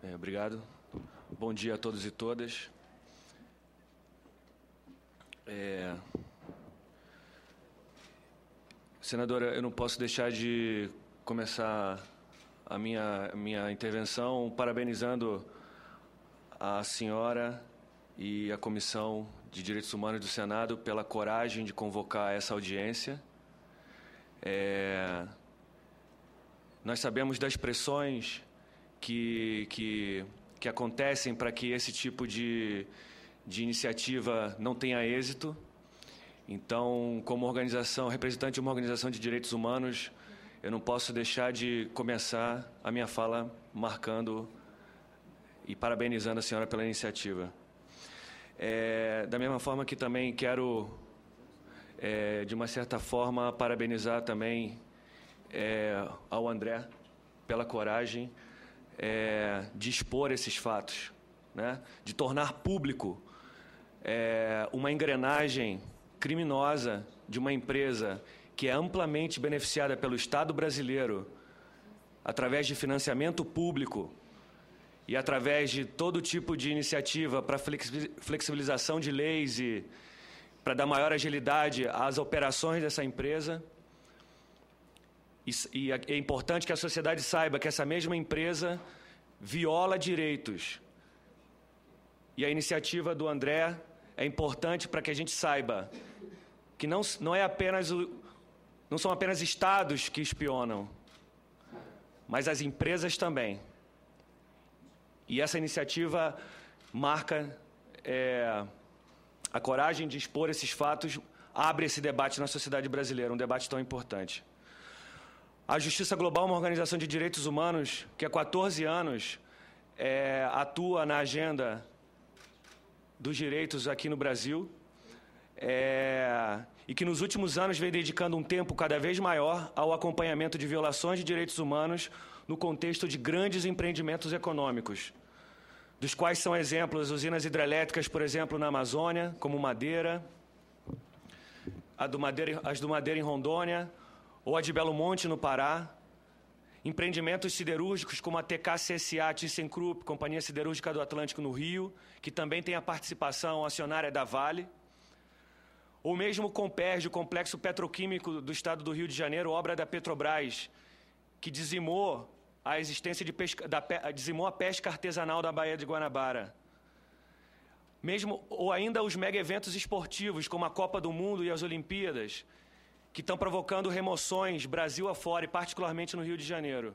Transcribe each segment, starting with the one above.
Obrigado. Bom dia a todos e todas. Senadora, eu não posso deixar de começar a minha intervenção parabenizando a senhora e a Comissão de Direitos Humanos do Senado pela coragem de convocar essa audiência. Nós sabemos das pressões que acontecem para que esse tipo de iniciativa não tenha êxito. Então, como organização, representante de uma organização de direitos humanos, eu não posso deixar de começar a minha fala marcando e parabenizando a senhora pela iniciativa. Da mesma forma que também quero, de uma certa forma, parabenizar também ao André pela coragem de expor esses fatos, né? De tornar público uma engrenagem criminosa de uma empresa que é amplamente beneficiada pelo Estado brasileiro através de financiamento público e através de todo tipo de iniciativa para flexibilização de leis e para dar maior agilidade às operações dessa empresa. E é importante que a sociedade saiba que essa mesma empresa viola direitos. E a iniciativa do André é importante para que a gente saiba que não são apenas estados que espionam, mas as empresas também. E essa iniciativa marca a coragem de expor esses fatos, abre esse debate na sociedade brasileira, um debate tão importante. A Justiça Global é uma organização de direitos humanos que há 14 anos atua na agenda dos direitos aqui no Brasil e que nos últimos anos vem dedicando um tempo cada vez maior ao acompanhamento de violações de direitos humanos no contexto de grandes empreendimentos econômicos, dos quais são exemplos usinas hidrelétricas, por exemplo, na Amazônia, como Madeira, as do Madeira em Rondônia, ou a de Belo Monte, no Pará, empreendimentos siderúrgicos como a TKCSA, ThyssenKrupp, Companhia Siderúrgica do Atlântico, no Rio, que também tem a participação acionária da Vale, ou mesmo o Comperj, o Complexo Petroquímico do Estado do Rio de Janeiro, obra da Petrobras, que dizimou a existência dizimou a pesca artesanal da Baía de Guanabara. Ou ainda os mega-eventos esportivos, como a Copa do Mundo e as Olimpíadas, que estão provocando remoções Brasil afora, e particularmente no Rio de Janeiro.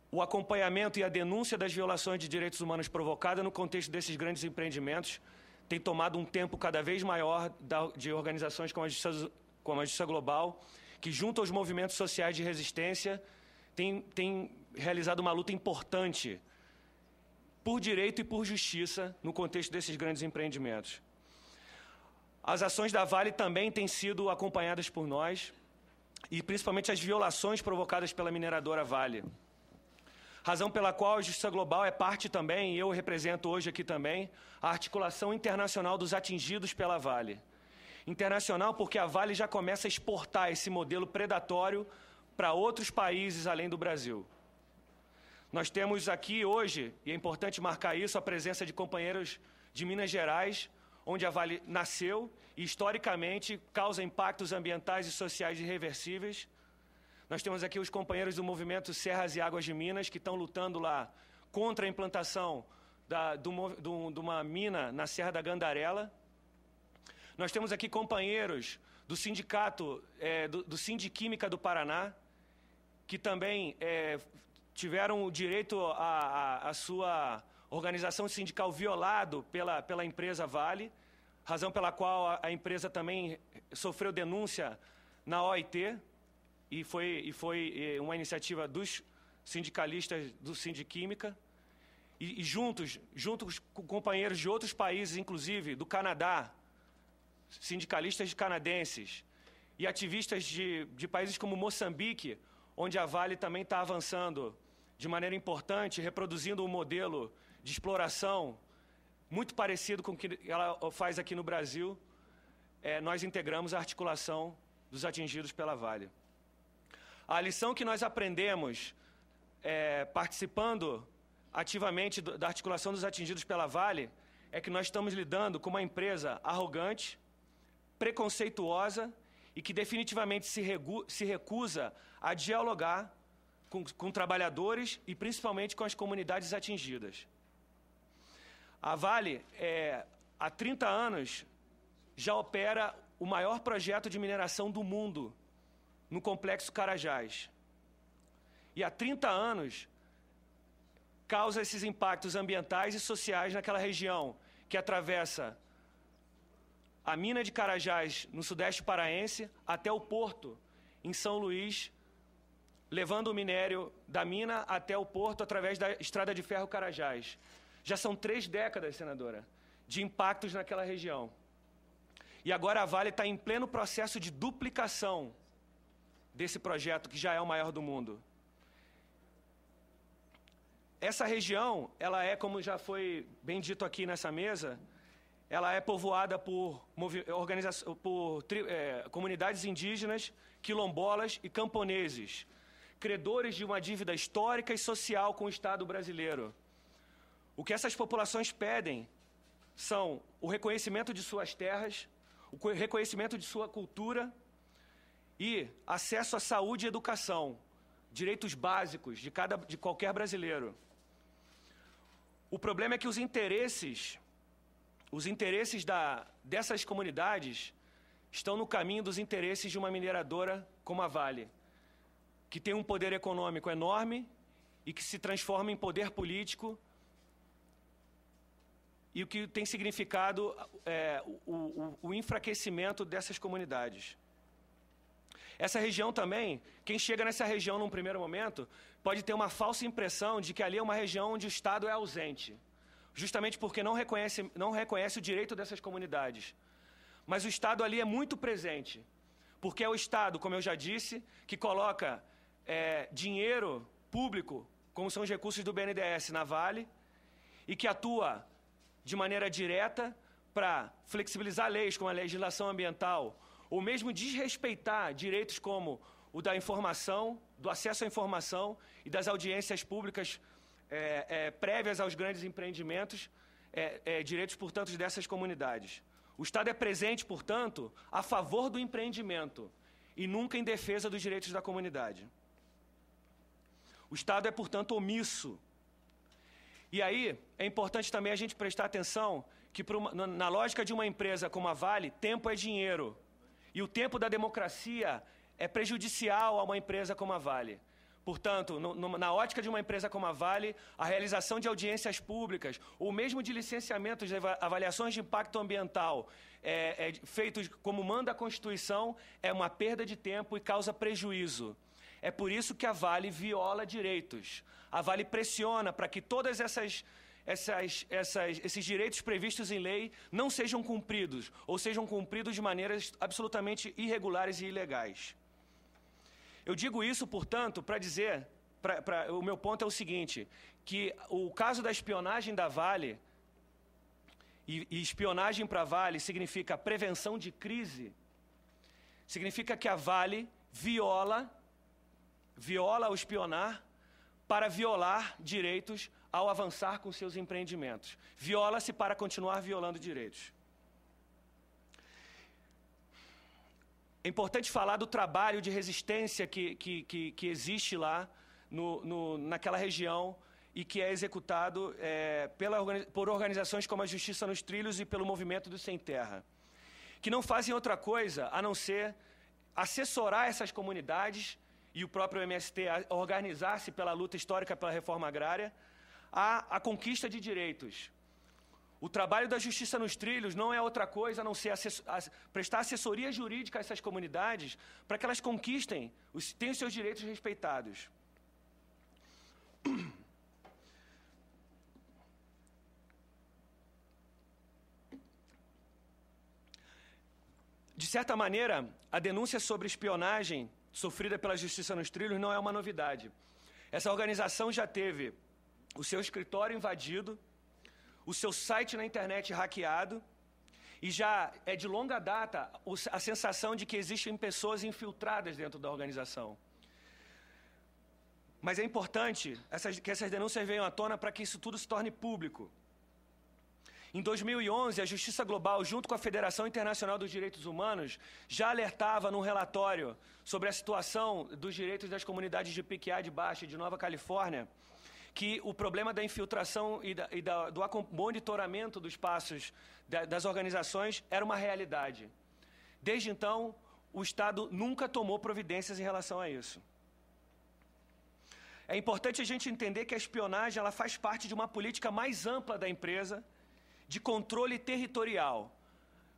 O acompanhamento e a denúncia das violações de direitos humanos provocadas no contexto desses grandes empreendimentos tem tomado um tempo cada vez maior de organizações como a Justiça Global, que, junto aos movimentos sociais de resistência, tem realizado uma luta importante por direito e por justiça no contexto desses grandes empreendimentos. As ações da Vale também têm sido acompanhadas por nós, e principalmente as violações provocadas pela mineradora Vale. Razão pela qual a Justiça Global é parte também, e eu represento hoje aqui também, a articulação internacional dos atingidos pela Vale. Internacional porque a Vale já começa a exportar esse modelo predatório para outros países além do Brasil. Nós temos aqui hoje, e é importante marcar isso, a presença de companheiros de Minas Gerais, onde a Vale nasceu e, historicamente, causa impactos ambientais e sociais irreversíveis. Nós temos aqui os companheiros do movimento Serras e Águas de Minas, que estão lutando lá contra a implantação de uma mina na Serra da Gandarela. Nós temos aqui companheiros do sindicato, do Sindiquímica do Paraná, que também tiveram o direito à sua organização sindical violado pela empresa Vale, razão pela qual a empresa também sofreu denúncia na OIT, e foi uma iniciativa dos sindicalistas do Sindiquímica, e juntos com companheiros de outros países, inclusive do Canadá, sindicalistas canadenses, e ativistas de países como Moçambique, onde a Vale também está avançando de maneira importante, reproduzindo um modelo de exploração muito parecido com o que ela faz aqui no Brasil. Nós integramos a articulação dos atingidos pela Vale. A lição que nós aprendemos participando ativamente da articulação dos atingidos pela Vale é que nós estamos lidando com uma empresa arrogante, preconceituosa e que definitivamente se recusa a dialogar com trabalhadores e principalmente com as comunidades atingidas. A Vale, há 30 anos, já opera o maior projeto de mineração do mundo no Complexo Carajás. E há 30 anos causa esses impactos ambientais e sociais naquela região que atravessa a mina de Carajás, no sudeste paraense, até o porto, em São Luís, levando o minério da mina até o porto através da estrada de ferro Carajás. Já são 3 décadas, senadora, de impactos naquela região. E agora a Vale está em pleno processo de duplicação desse projeto, que já é o maior do mundo. Essa região, ela é, como já foi bem dito aqui nessa mesa, ela é povoada por comunidades indígenas, quilombolas e camponeses, credores de uma dívida histórica e social com o Estado brasileiro. O que essas populações pedem são o reconhecimento de suas terras, o reconhecimento de sua cultura e acesso à saúde e educação, direitos básicos de qualquer brasileiro. O problema é que os interesses dessas comunidades estão no caminho dos interesses de uma mineradora como a Vale, que tem um poder econômico enorme e que se transforma em poder político, e o que tem significado o enfraquecimento dessas comunidades. Essa região também, quem chega nessa região num primeiro momento, pode ter uma falsa impressão de que ali é uma região onde o Estado é ausente, justamente porque não reconhece o direito dessas comunidades. Mas o Estado ali é muito presente, porque é o Estado, como eu já disse, que coloca dinheiro público, como são os recursos do BNDES, na Vale, e que atua de maneira direta para flexibilizar leis como a legislação ambiental, ou mesmo desrespeitar direitos como o da informação, do acesso à informação e das audiências públicas prévias aos grandes empreendimentos, direitos, portanto, dessas comunidades. O Estado é presente, portanto, a favor do empreendimento e nunca em defesa dos direitos da comunidade. O Estado é, portanto, omisso. E aí, é importante também a gente prestar atenção que, na lógica de uma empresa como a Vale, tempo é dinheiro. E o tempo da democracia é prejudicial a uma empresa como a Vale. Portanto, na ótica de uma empresa como a Vale, a realização de audiências públicas, ou mesmo de licenciamentos de avaliações de impacto ambiental, feitos como manda a Constituição, é uma perda de tempo e causa prejuízo. É por isso que a Vale viola direitos. A Vale pressiona para que todos esses direitos previstos em lei não sejam cumpridos, ou sejam cumpridos de maneiras absolutamente irregulares e ilegais. Eu digo isso, portanto, para dizer, o meu ponto é o seguinte, que o caso da espionagem da Vale, e espionagem para a Vale significa prevenção de crise, significa que a Vale viola ao espionar para violar direitos ao avançar com seus empreendimentos. Viola-se para continuar violando direitos. É importante falar do trabalho de resistência que existe lá naquela região e que é executado por organizações como a Justiça nos Trilhos e pelo Movimento do Sem Terra, que não fazem outra coisa a não ser assessorar essas comunidades e o próprio MST a organizar-se pela luta histórica pela reforma agrária, a conquista de direitos. O trabalho da Justiça nos Trilhos não é outra coisa a não ser prestar assessoria jurídica a essas comunidades para que elas conquistem, tenham seus direitos respeitados. De certa maneira, a denúncia sobre espionagem sofrida pela Justiça nos Trilhos não é uma novidade. Essa organização já teve o seu escritório invadido, o seu site na internet hackeado, e já é de longa data a sensação de que existem pessoas infiltradas dentro da organização. Mas é importante que essas denúncias venham à tona para que isso tudo se torne público. Em 2011, a Justiça Global, junto com a Federação Internacional dos Direitos Humanos, já alertava num relatório sobre a situação dos direitos das comunidades de Piquiá de Baixa e de Nova Califórnia, que o problema da infiltração do monitoramento dos passos das organizações era uma realidade. Desde então, o Estado nunca tomou providências em relação a isso. É importante a gente entender que a espionagem ela faz parte de uma política mais ampla da empresa, de controle territorial,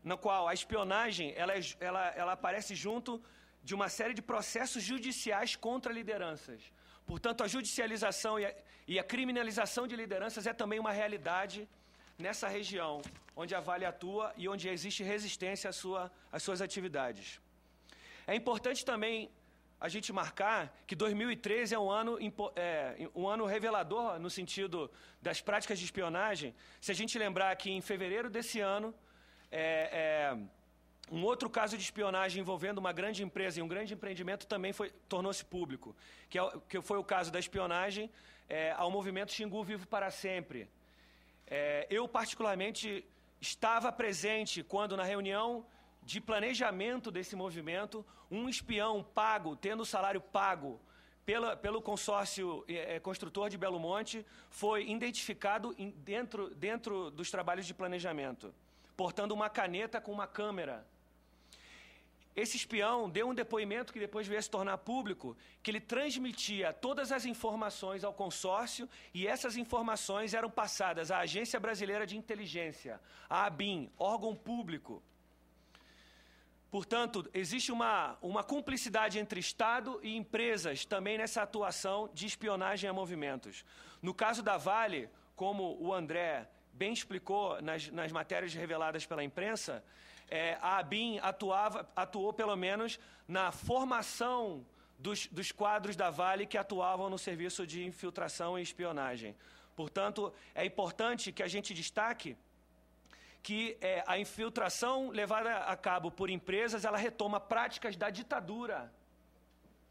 na qual a espionagem ela aparece junto de uma série de processos judiciais contra lideranças. Portanto, a judicialização e a criminalização de lideranças é também uma realidade nessa região, onde a Vale atua e onde existe resistência às suas atividades. É importante também a gente marcar que 2013 é um ano revelador no sentido das práticas de espionagem. Se a gente lembrar que em fevereiro desse ano, um outro caso de espionagem envolvendo uma grande empresa e um grande empreendimento também tornou-se público, que foi o caso da espionagem ao movimento Xingu Vivo para Sempre. Eu, particularmente, estava presente quando, na reunião de planejamento desse movimento, um espião pago, tendo o salário pago pelo consórcio construtor de Belo Monte, foi identificado dentro dos trabalhos de planejamento, portando uma caneta com uma câmera. Esse espião deu um depoimento que depois veio a se tornar público, que ele transmitia todas as informações ao consórcio e essas informações eram passadas à Agência Brasileira de Inteligência, a ABIN, órgão público. Portanto, existe uma cumplicidade entre Estado e empresas também nessa atuação de espionagem a movimentos. No caso da Vale, como o André bem explicou nas matérias reveladas pela imprensa, a ABIN atuou pelo menos na formação dos quadros da Vale que atuavam no serviço de infiltração e espionagem. Portanto, é importante que a gente destaque que a infiltração levada a cabo por empresas, ela retoma práticas da ditadura,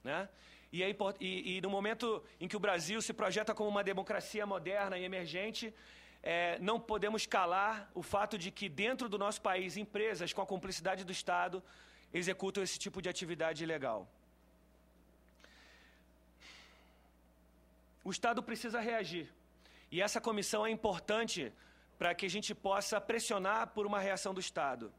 né? E no momento em que o Brasil se projeta como uma democracia moderna e emergente, não podemos calar o fato de que dentro do nosso país, empresas com a cumplicidade do Estado executam esse tipo de atividade ilegal. O Estado precisa reagir, e essa comissão é importante para que a gente possa pressionar por uma reação do Estado.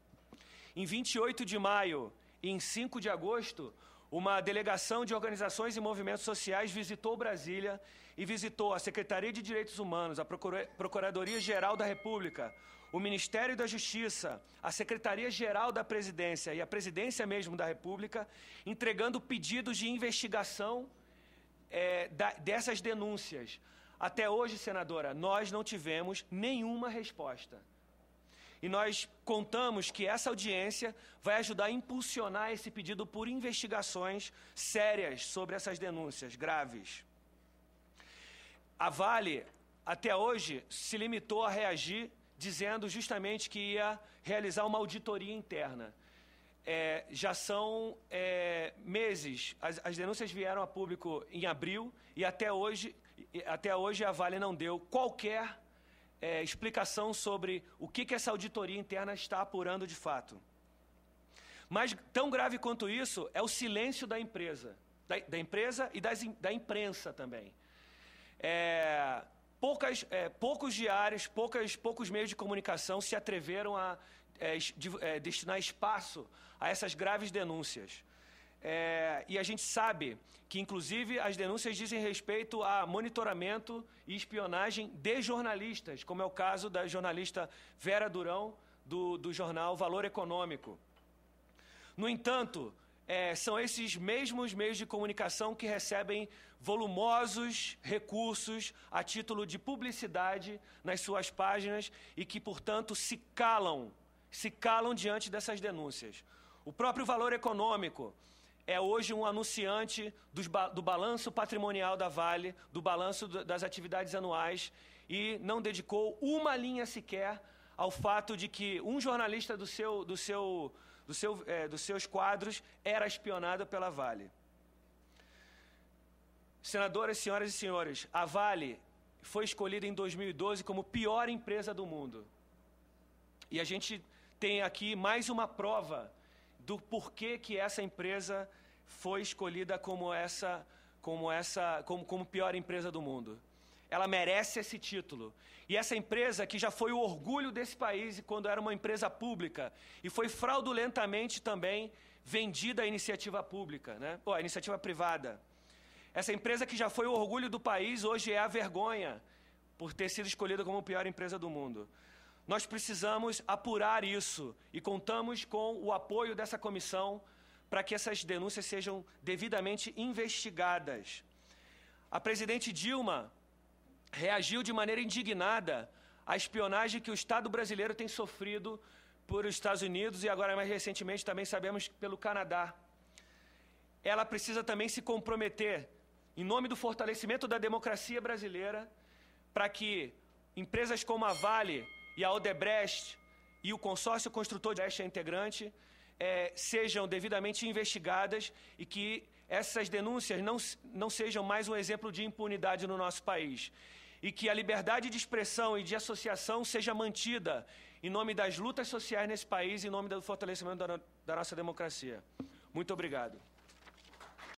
Em 28 de maio e em 5 de agosto, uma delegação de organizações e movimentos sociais visitou Brasília e visitou a Secretaria de Direitos Humanos, a Procuradoria-Geral da República, o Ministério da Justiça, a Secretaria-Geral da Presidência e a Presidência mesmo da República, entregando pedidos de investigação dessas denúncias. Até hoje, senadora, nós não tivemos nenhuma resposta. E nós contamos que essa audiência vai ajudar a impulsionar esse pedido por investigações sérias sobre essas denúncias graves. A Vale, até hoje, se limitou a reagir dizendo justamente que ia realizar uma auditoria interna. Já são meses, as denúncias vieram a público em abril e até hoje a Vale não deu qualquer explicação sobre o que essa auditoria interna está apurando de fato. Mas tão grave quanto isso é o silêncio da empresa, e da imprensa também. Poucos diários, poucos meios de comunicação se atreveram a destinar espaço a essas graves denúncias. E a gente sabe que, inclusive, as denúncias dizem respeito a monitoramento e espionagem de jornalistas, como é o caso da jornalista Vera Durão, do jornal Valor Econômico. No entanto, são esses mesmos meios de comunicação que recebem volumosos recursos a título de publicidade nas suas páginas e que, portanto, se calam diante dessas denúncias. O próprio Valor Econômico é hoje um anunciante do balanço patrimonial da Vale, do balanço das atividades anuais, e não dedicou uma linha sequer ao fato de que um jornalista dos seus quadros era espionado pela Vale. Senadoras, senhoras e senhores, a Vale foi escolhida em 2012 como pior empresa do mundo. E a gente tem aqui mais uma prova do porquê que essa empresa foi escolhida como pior empresa do mundo. Ela merece esse título. E essa empresa que já foi o orgulho desse país quando era uma empresa pública e foi fraudulentamente também vendida à iniciativa pública, né? Ou à iniciativa privada. Essa empresa que já foi o orgulho do país hoje é a vergonha por ter sido escolhida como a pior empresa do mundo. Nós precisamos apurar isso e contamos com o apoio dessa comissão para que essas denúncias sejam devidamente investigadas. A presidente Dilma reagiu de maneira indignada à espionagem que o Estado brasileiro tem sofrido por Estados Unidos e agora mais recentemente também sabemos pelo Canadá. Ela precisa também se comprometer em nome do fortalecimento da democracia brasileira para que empresas como a Vale e a Odebrecht e o consórcio construtor de Odebrecht integrante sejam devidamente investigadas e que essas denúncias não sejam mais um exemplo de impunidade no nosso país. E que a liberdade de expressão e de associação seja mantida em nome das lutas sociais nesse país, em nome do fortalecimento da nossa democracia. Muito obrigado.